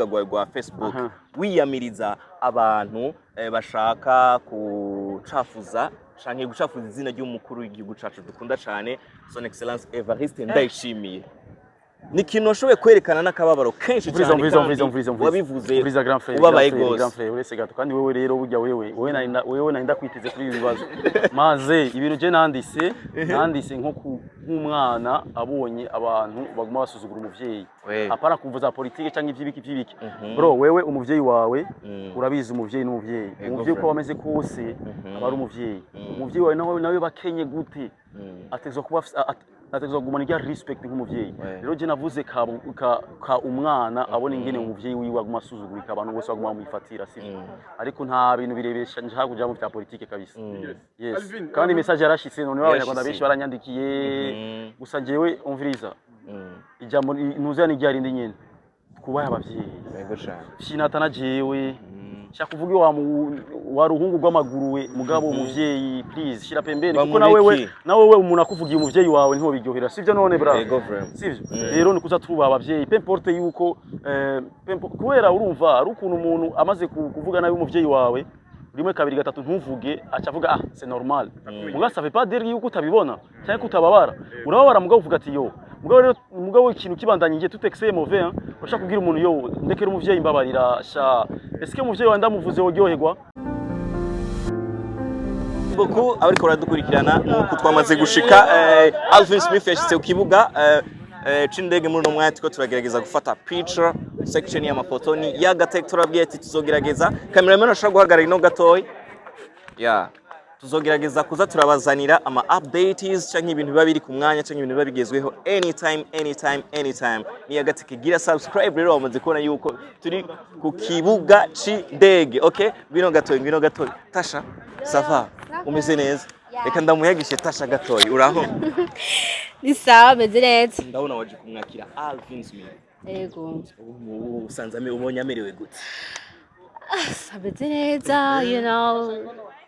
rubuga rwa Facebook wiyamiriza abantu bashaka kucafuza canke gucafuza izina ry'umukuru w'igihugu cacu dukunda cyane Son Excellence Evariste Ndayishimiye ni kintu nshoboye kwerekana n'akababaro kenshi cyane wabivuze ubabaye gose uretse gato kandi wewe rero burya wewe narinda kwiteze kuri ibi bibazo maze ibintu je nandise nk'umwana abonye abantu baguma basuzugura umuvyeyi apara kuvuza politike cyangwa ivyibiki bro wewe umuvyeyi wawe urabizi umuvyeyi umuvyeyi ko wameze kose abari umuvyeyi wawe nawe bakenye gute atezwa kuba natezwa gumana rya respect nk'umuvyeyi rero je navuze ka umwana abona ingene umuvyeyi wiwe aguma asuzugurika abantu bose baguma muyifatira sivyo ariko nta bintu birebesha nje hakuja mu bya politike kabisa yes kandi message yarashitse none abanyarwanda benshi baranyandikiye gusa jewe umviriza ijambo ntuzani ryari ndi nyene kubaha abavyeyi yego cyane shinatana jewe shakuvuga wa ruhungu rw'amaguru we mugabo umuvyeyi please shira pembeni kuko nawe umuntu akuvugiye umuvyeyi wawe ntiho biryohera sivyo none bra sivyo rero nikuza tuba abavyeyi pemporte yuko kubera urumva ari ukuntu umuntu amaze kuvuga nawe umuvyeyi wawe rimwe kabiri gatatu ntuvuge acavuga c'est normal muga ça veut pas dire yuko utabibona cyangwa kutababara urababara mugabo uvuga ati yo mugabo ikintu kibandanye ngiye tutexeye mauvais urashaka kubwira umuntu yo ndekera umuvyeyi imbabarira sha eske umuvyeyi wanda muvuze wogyoherwa boko abariko baradukurikirana nuko twamaze gushika Alvin Smith yashitse ku kibuga c'indege muri no mwanya tuko turagerageza gufata picture section y'amafoto ni y'agateka turabwiye ati tuzogerageza cameraman ashaka guhagarara ino gatoyi tuzogerageza kuza turabazanira ama updates canke ibintu biba biri ku mwanya canke ibintu biba bigezweho anytime ni y'agateka gira subscribe rero bamaze kubona yuko turi ku kibuga c'indege okay bino gatoyi Tasha sava umeze neza reka ndamuyagishe Tasha gatoyi uraho ni sawa meze neza ndabona waje kumwakira Alvin Smith yego usanzame ubonye amerewe gute meze neza you know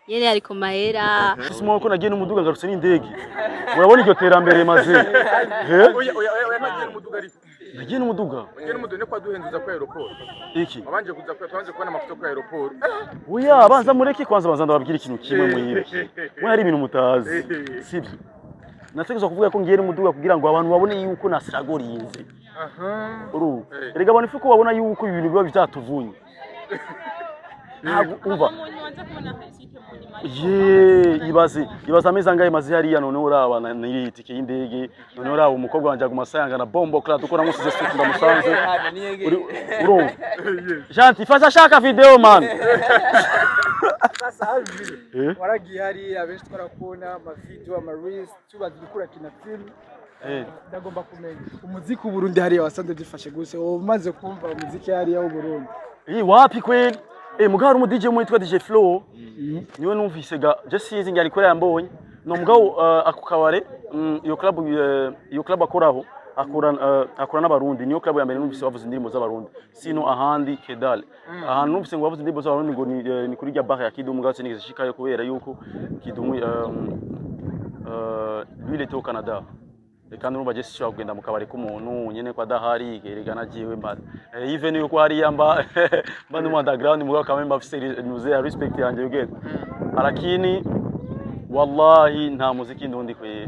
yene ari ku mahera simo ko nagiye n'umuduga ngarutse n'indege urabona iryo terambere maze nagiye n'umuduga ne kwa duhenduza kwa aeroport iki abanje kubona amafoto kwa aeroport oya banza mureke kwanza ndababwira ikintu kimwe muyibe mwe hari ibintu mutazi sibyo nategeza kuvuga ko ngiye n'umuduga kugira ngo abantu babone yuko nasiragorinze erega abantu ifuko babona yuko ibintu biba byatuvunye umva ibaze ameza angahe maze hariya none urabana n'iri tike y'indege none uraba umukobwa wanje agumasanga na bombo clad uko namusize street ndamusanze urumva Janti fasha shaka video man sasa havi waragiye hari abenshi twarakubona ama video ama reels tubazi gukura kina film ndagomba kumenya umuziki w'Uburundi hariya wasanze dufashe guse umaze kumva umuziki hariya w'Uburundi wapi kweli mugabo mu DJ mwitwa DJ Flow niwe numvise ga je sinzi ngari kore yambonye no mugabo akukabare iyo club akoraho akora n'abarundi niyo club ya mbere numvise bavuze indirimbo z'abarundi sino ahandi Kedal ahantu numvise ngo bavuze indirimbo z'abarundi ngo ni kuri ya bar ya Kidumu gatse nigeze shikayo kubera yuko Kidumu lui il était au Canada kandi urumva je sishobora kugenda mu kabari k'umuntu nyene kwa dahari gerega nagiwe mba even yuko hari yamba mba mu underground mugabo kama mba afise nuze respect yanje yugenda arakini wallahi nta muziki ndundi kwe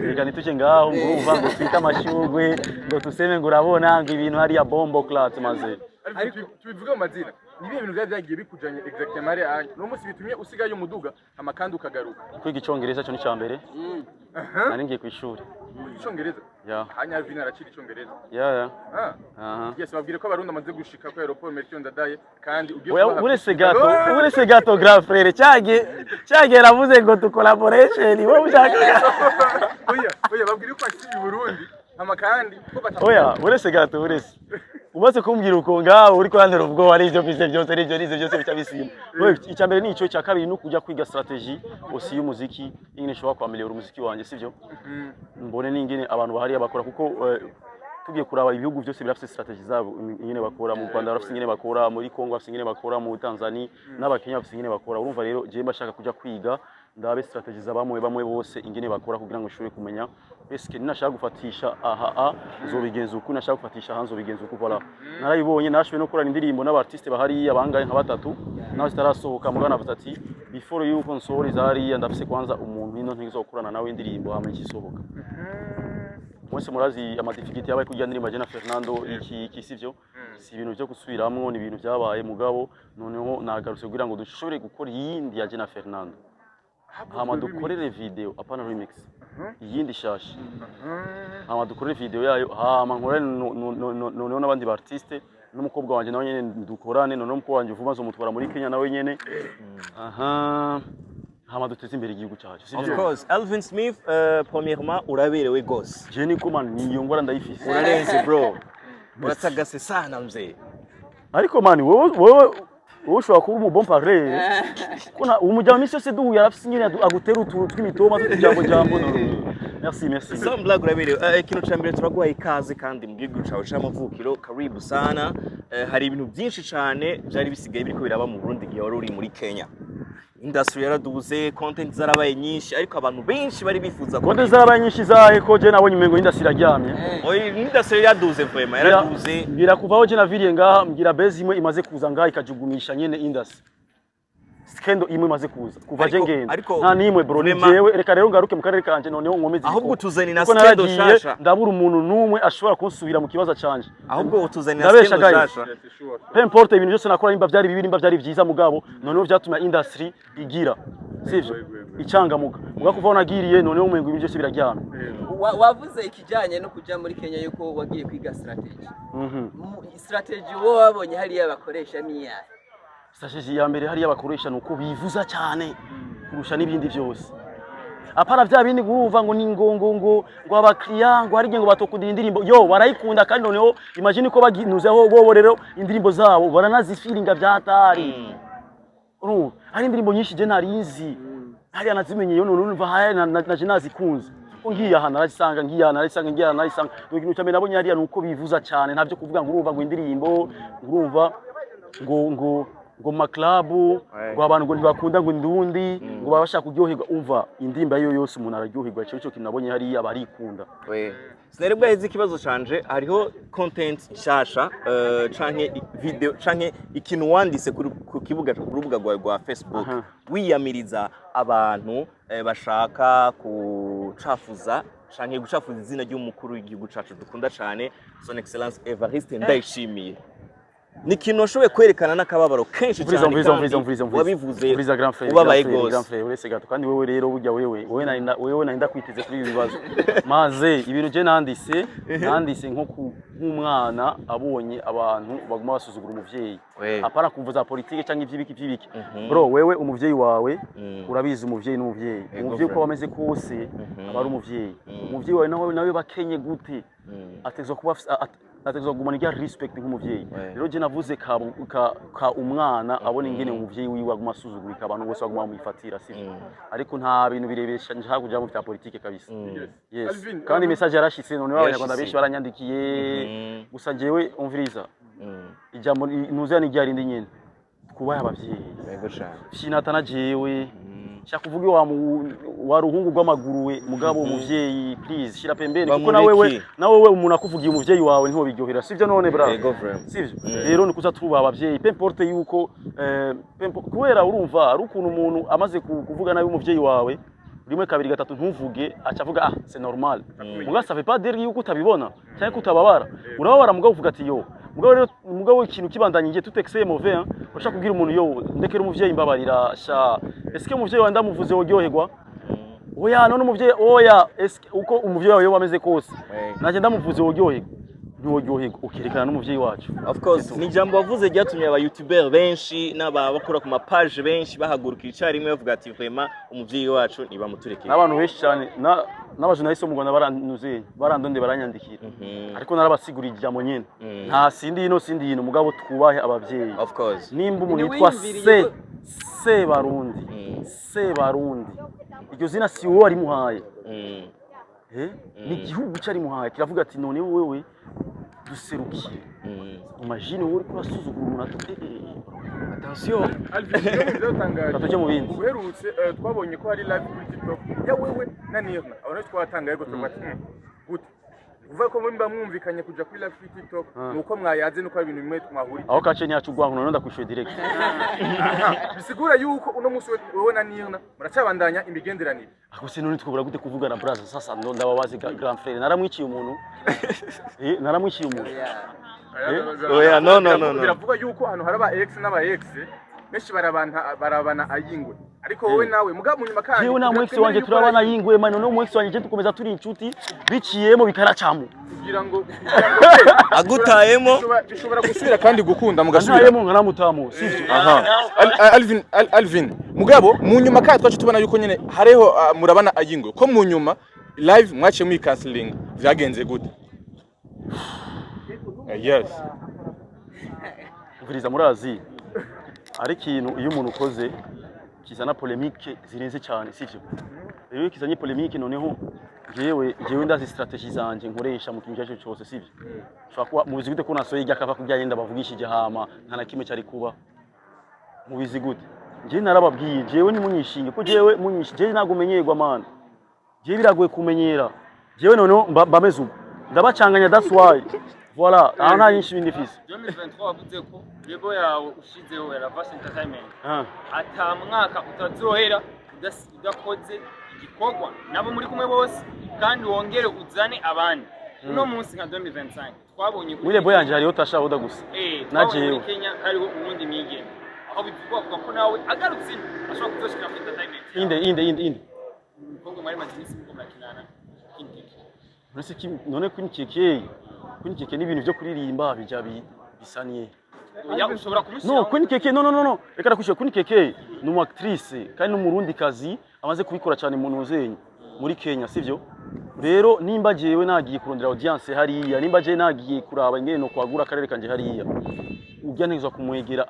reka nituke ngaho nguruva ngo twita amashugwe ngo tuseme ngo urabona ngo ibintu hari ya bombo clat maze ariko tubivuga mu mazina nibiye ibintu byagiye bikujanye exactement ari anye no musi bitumye usigaye umuduga amakandi ukagaruka kwiga icongereza cyo ni cyambere nari ngiye ku ishuri icongereza hanya Alvin aracira icongereza yes babwire ko abarundi amaze gushika ku aeroport Melchior Ndadaye kandi ugiye urese gato grand frère cyage ravuze ngo tu collaboration wo ushaka oya babwire ko ashiri Burundi amakandi urese gato umaze kumbwira uko ngaho uri kwandera ubwo wari ivyo byose byose bitabisima icyambere ni ico cya kabiri no kujya kwiga strategy osi y'umuziki ingene shobora kwameliora umuziki wanje sivyo mbone n'ingene abantu bahari bakora kuko tugiye kuraba ibihugu byose birafite strategy zabo ingene bakora mu Rwanda barafite ingene bakora muri Kongo bafite ingene bakora mu Tanzania n'abakenya bafite ingene bakora urumva rero je mbashaka kujya kwiga ndabe strategy zabamwe bose ingene bakora kugira ngo ushobore kumenya eske ninashaka gufatisha aha nzobigenza uko nashaka gufatisha aha nzobigenza uko voilà narayibonye nashwe no kurana indirimbo n'abartiste bahari abangaye nka batatu nawe zitarasohoka mugana navuze ati before yuko nsori zari ndafise kwanza umuntu ino ntizokurana nawe indirimbo hama ikisohoka Mwese murazi amadifigiti yabaye kujya ndirimbo Jena Fernando iki sivyo si ibintu byo gusubiramwo ni ibintu byabaye mugabo noneho nagarutse kugira ngo dushobore gukora yindi ya Jena Fernando hama dukorere video apana remix yindi shashi hama dukorere video yayo hama nkore noneho n'abandi artiste n'umukobwa wanje nawe nyene dukorane noneho umukobwa wanje vuba zo mutwara muri Kenya nawe nyene hama duteze imbere igihugu cyacu of course Alvin Smith premièrement uraberewe gose je ni ko man niyo ngora ndayifise urarenze bro uratagase sana mzee ariko man wowe ushobora kuba mu bon parler kuna umujyamo isi yose duhuye arafise nyine agutera utuntu tw'imitoma tw'ijambo merci so mblag uraberewe ikintu cya mbere turaguha ikaze kandi mu gihugu cyawe c'amavukiro karibu sana hari ibintu byinshi cyane byari bisigaye biriko biraba mu Burundi gihe wari uri muri Kenya industry yaraduze content zarabaye nyinshi ariko abantu benshi bari bifuza content zarabaye nyinshi zahe ko je nabonye umengo industry iraryamye industry yaraduze vraiment yaraduze ngira kuvaho je naviriye ngaha mbwira base imwe imaze kuza ngaha ikajugumisha nyene industry skendo imwe imaze kuza kuva je ngenda nta nimwe bro ni jewe reka rero ngaruke mu karere kanje noneho nkomeze ahubwo utuzani na skendo shasha ndabura umuntu numwe ashobora kunsubira mu kibazo canje ahubwo utuzani na skendo shasha peu importe ibintu byose nakora imba byari bibiri imba byari byiza mugabo noneho byatuma industry igira sivyo icangamuka ugakuva nagiriye noneho umengo ibintu byose biraryana wavuze ikijanye no kuja muri Kenya yuko wagiye kwiga strategy strategy wo wabonye hari yabakoresha niya strategy ya mbere hari yabakoresha nuko bivuza cyane kurusha n'ibindi byose apana vya bindi guruva ngo ni ngo abakiriya ngo hari ngo batokunda indirimbo yo barayikunda kandi noneho imagine ko baginuzeho bo rero indirimbo zabo baranazifiringa byatari hari indirimbo nyinshi je narizi hari anazimenye yo none numva haye na je nazikunze ngiye aha narisanga ikintu cyane nabonye hari nuko bivuza cyane ntabyo kuvuga ngo urumva ngo indirimbo urumva ngo maklabu ngo abantu ngo ntibakunda ngo ndundi ngo babasha kuryoherwa umva indimba yo yose umuntu araryoherwa cyo kintu nabonye hari abarikunda Sinerebwa hizi kibazo canje hariho content shasha canke video canke ikintu wandise ku kibuga rubuga rwa Facebook wiyamiriza abantu bashaka gucafuza canke gucafuza izina ry'umukuru w'igihugu cacu dukunda cyane Son Excellence Evariste Ndayishimiye ni kintu washoboye kwerekana n'akababaro kenshi cyane wabivuze ubabaye gose uretse gato kandi wewe rero burya wewe narinda kwiteze kuri ibi bibazo maze ibintu je nandise nk'umwana abonye abantu baguma basuzugura umuvyeyi apana kuvuza politike cyangwa ivy'ibiki bro wewe umuvyeyi wawe urabizi umuvyeyi umuvyeyi uko bameze kose abari umuvyeyi wawe nawe bakenye gute atezwa kuba natezwa gumana rya respect nk'umuvyeyi rero je navuze ka umwana abone ingene umuvyeyi wiwe aguma asuzugurika abantu bose baguma muyifatira sivyo ariko nta bintu birebesha nje hakuja mu bya politike kabisa yes kandi message yarashitse none abanyarwanda benshi baranyandikiye gusa jewe umviriza ijambo nuzani ryarindi nyene kubaye abavyeyi yego cyane shinatana jewe shaka kuvuga wa ruhungu rw'amaguru we mugabo umuvyeyi please shira pembeni kuko nawe umuntu akuvugiye umuvyeyi wawe ntiho biryohera sivyo none bra sivyo rero nikuza tuba abavyeyi peu importe yuko kubera urumva ari ukuntu umuntu amaze kuvuga nawe umuvyeyi wawe rimwe kabiri gatatu ntuvuge acavuga c'est normal muga ça veut pas dire yuko utabibona cyangwa kutababara urababara mugabo uvuga ati yo mugabo ikintu kibandanye ngiye tout excès mauvais ushaka kubwira umuntu yo ndekera umuvyeyi mbabarira sha est-ce que umuvyeyi wanda muvuze uryoherwa oya none umuvyeyi oya uko umuvyeyi wawe bameze kose naje ndamuvuze uryoherwa ntiworyoherwa ukerekana n'umuvyeyi wacu of course ni jambo wavuze ryatumye aba YouTuber benshi n'abakora ku mapage benshi bahagurukira icyarimwe bavuga ati vraiment umuvyeyi wacu niba muturekeye n'abantu benshi cyane n'abajournaliste mu Rwanda barandonde baranyandikira ariko narabasigurira ijambo nyene nta sindi hino mugabo twubahe abavyeyi of course nimba umuntu yitwa Sebarundi iryo zina si wowe ari muhaye ni igihugu cyari muhaye kiravuga ati none wewe duserukiye imagine wowe uri kurasuzugura umuntu attention tujye mu bindi uherutse twabonye ko hari live kuri TikTok ya wewe na Nirna abantu twatangaye gute gute uvuga ko mba mwumvikanye kuja kuri live kuri TikTok nuko mwayaze nuko ibintu bimwe twahuri aho kace nyacu gwangu none ndakwishuye direct bisigura yuko uno musi wewe na Nirna muracabandanya imigenderanire ako se none twubura gute kuvugana brother sasa ndo ndababazi grand frère naramwiciye umuntu naramwiciye umuntu oya no biravuga yuko hano haraba ex n'aba ex benshi barabana ayingwe ariko wowe nawe muga munyuma kandi jewe na mwex wanje turabana ayingwe mano no mwex wanje je tukomeza turi inshuti biciyemo bikaracamo kugira ngo agutayemo bishobora gusubira kandi gukunda mugasubira ntayemo nkaramutamo sivyo Alvin mugabo munyuma kandi twaje tubona yuko nyene hareho murabana ayingwe ko munyuma live mwace mu canceling vyagenze gute yes uviriza murazi ari ikintu iyo umuntu ukoze kizana polemique zirenze cyane sivyo rero kizanye polemique noneho jewe ndazi strategie zanje nkoresha mu kintu cyacu cyose sivyo shaka mubizi gute ko nasoye ijya kava kujya yenda bavugishije hama nta na kimwe cyari kuba mubizi gute je narababwiye jewe ni munyishinge ko jewe munyishije nago menyerwa man je biragoye kumenyera jewe noneho mbameze ubu ndabacanganya that's why voilà aha nta nyinshi bindi fisi 2023 wavuze ko yego yawe ushizeho ya Ravas Entertainment ata mwaka utazohera udakoze igikorwa nabo muri kumwe bose kandi wongere uzane abandi uno munsi nka 2025 twabonye muri lebo yanje hariho tashahuda gusa najewe Kenya hariho ubundi mige aho bivugwa ko nawe agarutse ashobora kuzoshika muri entertainment inde kongo mari majinisi ko makinana none kunikeke n'ibintu byo kuririmba bija bisaniye ya ushobora kumushyira no kunikeke no reka nakwishyura kunikeke ni umu actrice kandi n'umurundi kazi amaze kubikora cyane mu ntuzenye muri Kenya sivyo rero nimba jewe nagiye kurondera audience hariya nimba je nagiye kuraba ingene no kwagura akarere kanje hariya ujya neza kumwegera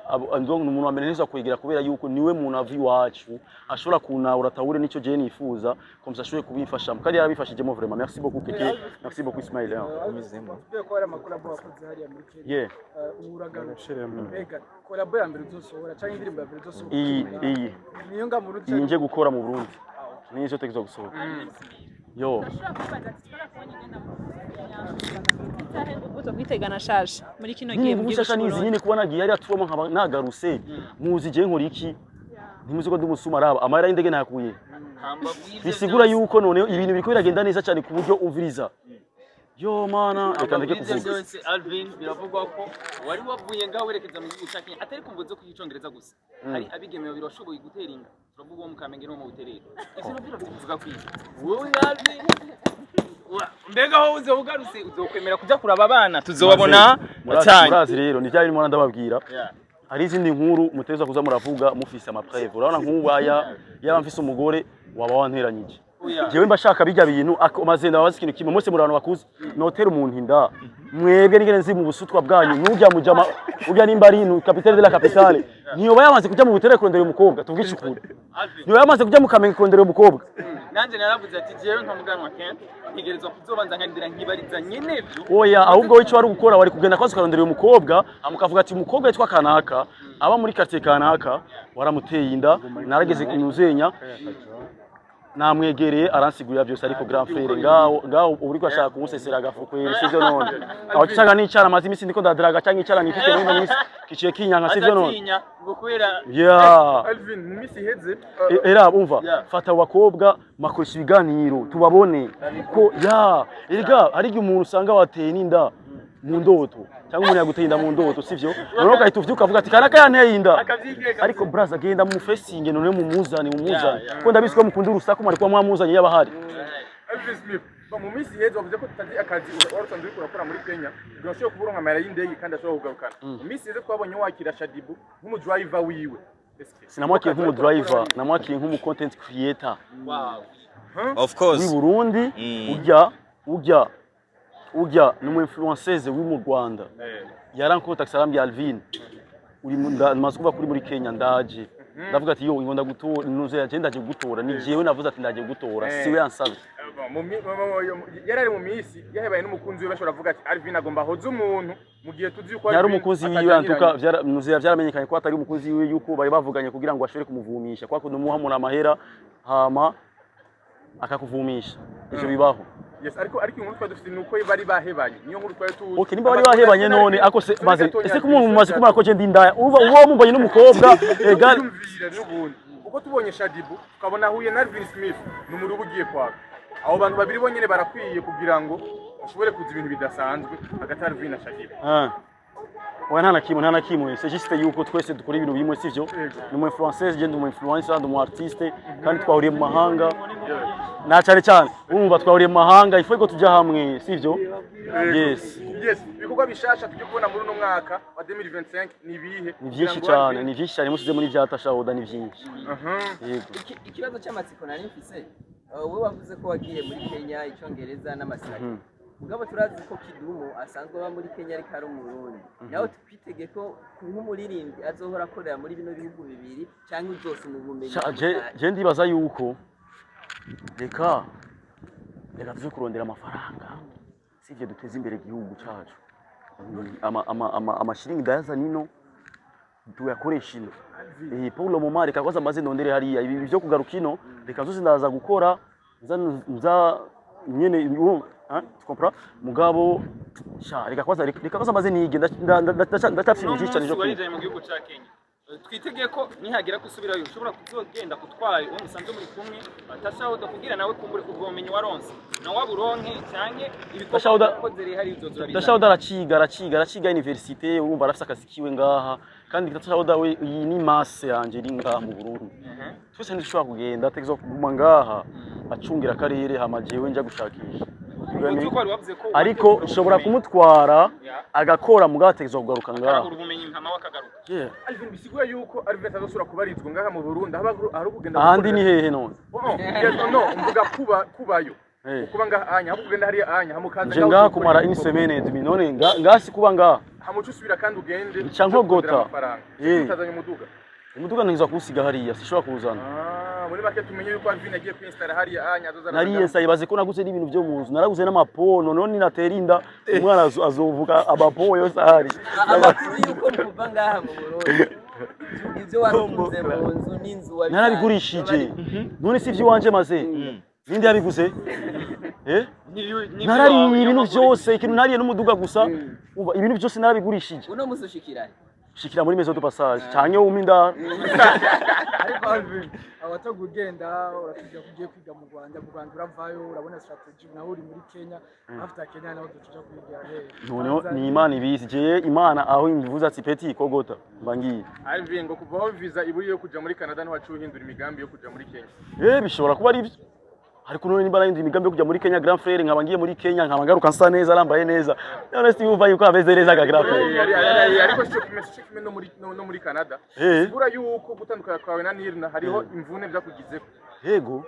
umuntu wa mbere neza kwegera kubera yuko niwe muntu avi wacu ashobora kunawura tawure nico je nifuza komsa ashobore kubifasha kandi yarabifashijemo vraiment merci beaucoup Keke merci beaucoup Ismail amizemo ko ari amakolabo akoze hariya muri Kenya uragana mega kolabo ya mbere uzosohora cyangwa indirimbo ya mbere uzosohora iyi niyo ngamuruti nje gukora mu Burundi nizo tekizo gusohoka yo ubuto kwitegana shaje muri kino gihe mu gihe nizi nyine kubona giye ari atuma nkaba nagaruse muzi je nkora iki ntimuzi ko ndumusuma araba amara y'indege nakuye bisigura yuko none ibintu biriko biragenda neza cyane ku buryo umviriza yo mana reka ndeke kuvuga Alvin biravugwa ko wari wavuye ngaho werekeza mu gihugu cya Kenya atari kumvuze ko icyongereza gusa hari abigemewe birashoboye gutera inda turavuga wo mu Kamenge no mu Buterere ivyo nabyo bivuga kwiki wowe Alvin mbega ho uze ugarutse uzokwemera kujya kuraba abana tuzobabona cyane murazi rero ni cyari mwana ndababwira hari izindi nkuru muteza kuza muravuga mufise amapreve urabona nk'ubaya yaba mfise umugore waba wanteranyije jewe mbashaka bijya bintu amazenda wazi ikintu kimwe mose murano bakuze notera umuntu inda mwebwe nigene nzi mu busutwa bwanyu nujya mujama ujya nimba ari inu capitaine de la capitale niyo bayamaze kujya mu Buterere kurondera umukobwa tuvugisha ukuri niyo yamaze kujya mu Kamenge kurondera umukobwa nanje naravuze ati jewe nkamuganwa Kent ntegerezwa kuzobanza nkandira nkibariza nyene byo oya ahubwo wico wari gukora wari kugenda kwazo kurondera umukobwa amukavuga ati umukobwa yitwa kanaka aba muri quartier kanaka waramuteye inda narageze kunuzenya namwegereye aransigurira byose ariko grand frère ngaho uri kwashaka kumusesera agafukwe sivyo none aho cyanga n'icyara amazi imisi ndiko ndadraga cyangwa icyara nifite muri imisi kiciye kinyanka sivyo none ngokubera Alvin mu misi heze era umva fata abakobwa makoresha ibiganiro tubabone ko erega ari umuntu usanga wateye n'inda mu ndoto cyangwa umuntu yaguteye inda mu ndoto sivyo none ukahita uvyuka uvuga ati kanaka yanteye inda ariko braza genda mu facing none mu muzane ko ndabizi ko mukunda urusaku mwari kwa mwamuzanye yabahari Alvin Smith mu misi heze wavuze ko tutazi akazi warusanzwe urakora muri Kenya urashobora kuburonka amara y'indege kandi ashobora kugarukana mu misi heze twabonye wakira Shadibu nk'umu driver wiwe sinamwakiye nk'umu driver namwakiye nk'umu content creator of course ni Burundi ujya numu influenceuse wi mu Rwanda yarankota Alvin uri maze kuba kuri muri Kenya ndaje ndavuga ati yo ingonda gutora nuze yaje ndaje gutora ni jewe navuze ati ndaje gutora siwe yansabye yarari mu misi yahebaye n'umukunzi we bashobora kuvuga ati Alvin agomba hoza umuntu mu gihe tuzi yuko yari umukunzi wiwe antuka nuze byaramenyekanye ko atari umukunzi wiwe yuko bari bavuganye kugira ngo ashobore kumuvumisha kwa kuno muhamura amahera hama akakuvumisha ivyo bibaho. Yes, ariko umuntu twadufite nuko bari bahebanye niyo nkuru twari tuzi. Okay, nimba bari bahebanye none ako se maze ese ko umuntu mumaze kumara ko je ndindaya uwo mumbanye n'umukobwa egal uko tubonye Shadibu tukabona huye na Alvin Smith n'umuri ubugiye kwaka abo bantu babiri bonyene barakwiye kugira ngo ashobore kuza ibintu bidasanzwe hagati ya Alvin na Shadibu. Wa nta na kimwe c'est juste yuko twese dukora ibintu bimwe sivyo ni mu influencer je ndi mu influencer ndi mu artiste kandi twahuriye mu mahanga na cyane urumva twahuriye mu mahanga ifo ko tujya hamwe sivyo. Yes ibikorwa bishasha tujye kubona muri uno mwaka wa 2025 ni bihe ni byinshi cyane musize muri byatasha oda ni byinshi. Ikibazo cy'amatsiko nari mfise wowe wavuze ko wagiye muri Kenya icyongereza n'amasiraki mugabo turazi ko Kidumu asanzwe aba muri Kenya ariko ari umurundi naho twitege ko nk'umuririmbyi azohora akorera muri bino bihugu bibiri cyangwa uzose mu bumenyi je ndibaza yuko reka tuje kurondera amafaranga sivyo duteze imbere igihugu cyacu amashiringi ndayaza nino tuyakoresha ino pour le moment reka kwaza maze ndondere hariya ibi byo kugaruka ino reka zose ndaza gukora nza nyene tu comprends mugabo reka kwaza maze nige ndacafite byinshi cyane cyo mu gihugu cya Kenya twitege ko nihagira kusubirayo ushobora kuzogenda kutwaye uwo musanze muri kumwe atashaho kugira nawe kumbure kugomenye waronse na waburonke cyane ibikorwa kozere hari izozura tashaho araciga université urumva arafite akazi kiwe ngaha kandi tashaho we iyi ni masse yanje iri ngaha mu Burundi twese ndishobora kugenda ategezo kuguma ngaha acungira akarere hamajewe nja gushakisha ariko nshobora kumutwara agakora mugategezo kugaruka ngaha ubumenyi nkama wakagaruka. Alvin bisiguye yuko Alvin azosura kubarizwa ngaha mu Burundi aho kugenda ahandi ni hehe none no mvuga kubayo kuba ngaha anya aho kugenda hari anya hamukaza ngaha kumara une semaine et demie none ngasi kuba ngaha hamucu usubira kandi ugende cyankogota utazanye umuduga ntiza kusiga hariya sishobora kuzana muri make tumenye yuko Alvin agiye kwinstara hariya anya azozana nariye sayibaze ko naguze n'ibintu byo muzu naraguze n'amapono none naterinda umwana azovuga abapo yose ahari amakuru yuko muva ngaha mu Burundi ivyo warukunze mu nzu n'inzu wabi narabigurishije none si ivy'iwanje maze ninde yabiguze narari ibintu byose ikintu nariye n'umuduga gusa ibintu byose narabigurishije uno musushikira shikira muri maison de passage cyane uminda ariko Alvin abatagugenda uratujya kugiye kwiga mu Rwanda uravayo urabona strategy naho uri muri Kenya after Kenya naho dutuja kwiga noneho ni Imana ibizi je Imana aho imvuza ati peti kogota mbangiye Alvin ngo kuvaho visa iburi yo kuja muri Canada no wacu uhindura imigambi yo kuja muri Kenya bishobora kuba ari ariko none nimba nahindura imigambi yo kuja muri Kenya Grand Frère nkabangiye muri Kenya nkabagaruka nsa neza arambaye neza none si uva yuko abeze neza ga Grand Frère ariko cyo no muri Canada sigura yuko gutandukana kwawe na Nirna hariho imvune byakugize yego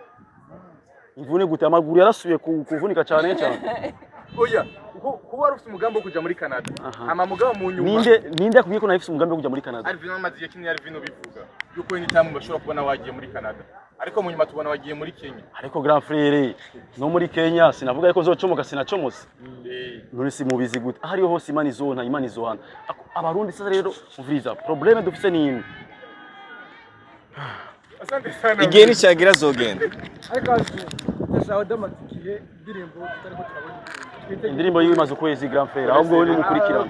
imvune gute amaguru yarasuye kuvunika cyane oya kuba warufite umugambi wo kuja muri Canada ama mugabo mu nyuma ninde akubwiye ko nafite umugambi wo kuja muri Canada Alvin amazi yakini Alvin bivuga yuko ni tamu bashobora kubona wagiye muri Canada ariko mu nyuma tubona wagiye muri Kenya ariko Grand Frère no muri Kenya sinavuga yuko zocomoka sinacomose none si mubizi gute ahari hose Imana izohana abarundi sasa rero muviriza problème dufise ni asante sana igihe nicyagira zogenda ariko ndashaka damatikiye indirimbo tutariko turabona indirimbo yimaze ukwezi Grand Frère ahubwo ni mukurikira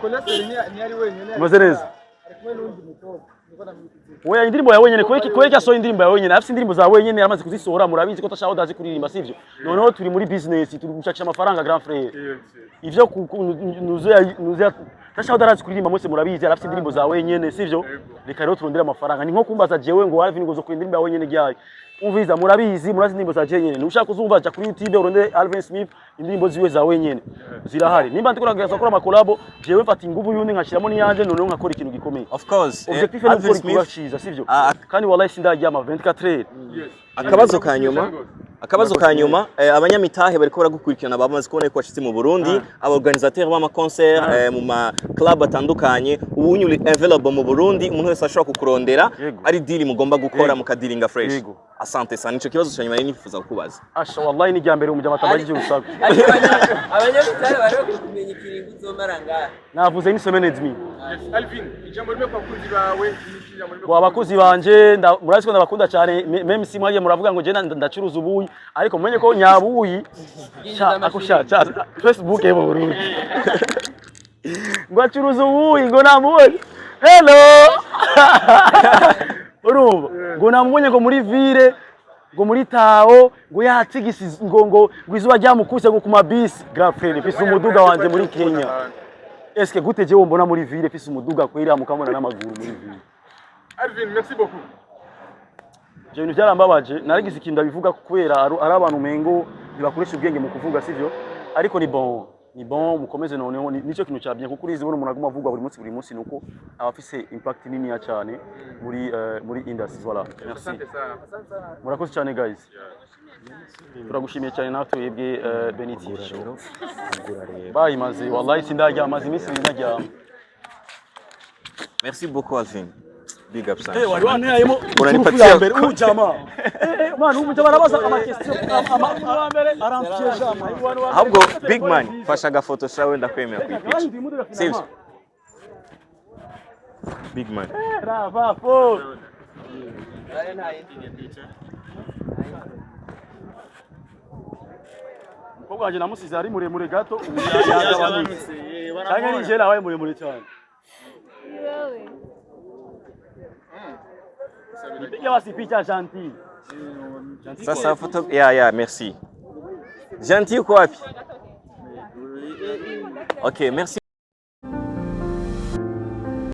ni ari wenyine maze neza ariko n'undi mukobwa oya indirimbo ya wenyene kweki asohoye indirimbo ya wenyene afite indirimbo za wenyene yaramaze kuzisohora murabizi ko tashaka udazi kuririmba sivyo noneho turi muri business turi gushakisha amafaranga Grand Frère ivyo nuze tashaka udarazi kuririmba mwese murabizi arafite indirimbo za wenyene sivyo reka rero turondera amafaranga ni nko kumbaza jewe ngo Alvin ngo zo ku indirimbo ya wenyene ryayo umviza murabizi murazi indirimbo za jenyene nushaka kuzumva acha kuri YouTube urondere Alvin Smith indirimbo ziwe za wenyene zirahari nimba ndiko nagereza gukora amakolabo jewe mfata inguvu yundi nkashiramo niyanje noneho nkakora ikintu gikomeye of course objectif ni gukora ikiza sivyo kandi wallahi sindaryama 24 heures akabazo kanyuma akabazo ka nyuma abanyamitahe bariko baragukurikirana bamaze kubona ko washitse mu Burundi abaorganisateur b'ama concert mu ma club atandukanye ubu nyuri available mu Burundi umuntu wese ashobora kukurondera ari deal mugomba gukora mukadiringa fresh. Asante sana nico kibazo cyanyuma nifuza kukubaza. Asha wallahi ni ryambere umujya matambaje urusaku. Abanyamitahe bari kumenya ikiringo uzomara ngaha. Navuze ni semaine et demie. Alvin ijambo rimwe kwa kuzi bawe abakozi banje murazi ko ndabakunda cyane meme si mwagiye muravuga ngo je ndacuruza ubuyi ariko mumenye ko nyabuyi akusha Facebook mu Burundi ngo acuruza ubuyi ngo namubonye hello urumva ngo namubonye ngo muri ville ngo muri tao ngo yatigisi ngo izuba ryamukuse ngo kuma bisi grafere fise umuduga wanje muri Kenya eske gute je wombona muri ville fise umuduga kwira mukamona n'amaguru muri ville. Alvin, merci beaucoup. Je bintu byarambabaje naragize ikintu bivuga kubera ari abantu mengo ntibakoresha ubwenge mu kuvuga sivyo ariko ni bon mukomeze noneho nico kintu cyabye kuko urizi bona umuntu aguma avugwa buri munsi nuko abafise impact nini ya cyane muri industry voilà. Merci. Murakoze cyane guys. Turagushimiye cyane natwe yebwe Benediction. Bye mazi wallahi sindajya amazi iminsi ndajya. Merci beaucoup Alvin. Big up sana. Wari wanayemo unanipatia mbere ujama. Man umujya barabaza ama question ama mbere aramfiye jama. Ahubwo big man fasha gafoto shawe ndakwemera kwipicha. Sivyo? Big man. Brava po. Mukobwa wanje namusize ari muremure gato ubu yagabanutse. Cyangwa ni jela wabaye muremure cyane. Piga basi picha gentil. Sasa photo ya merci. Gentil uko wapi? Okay, merci.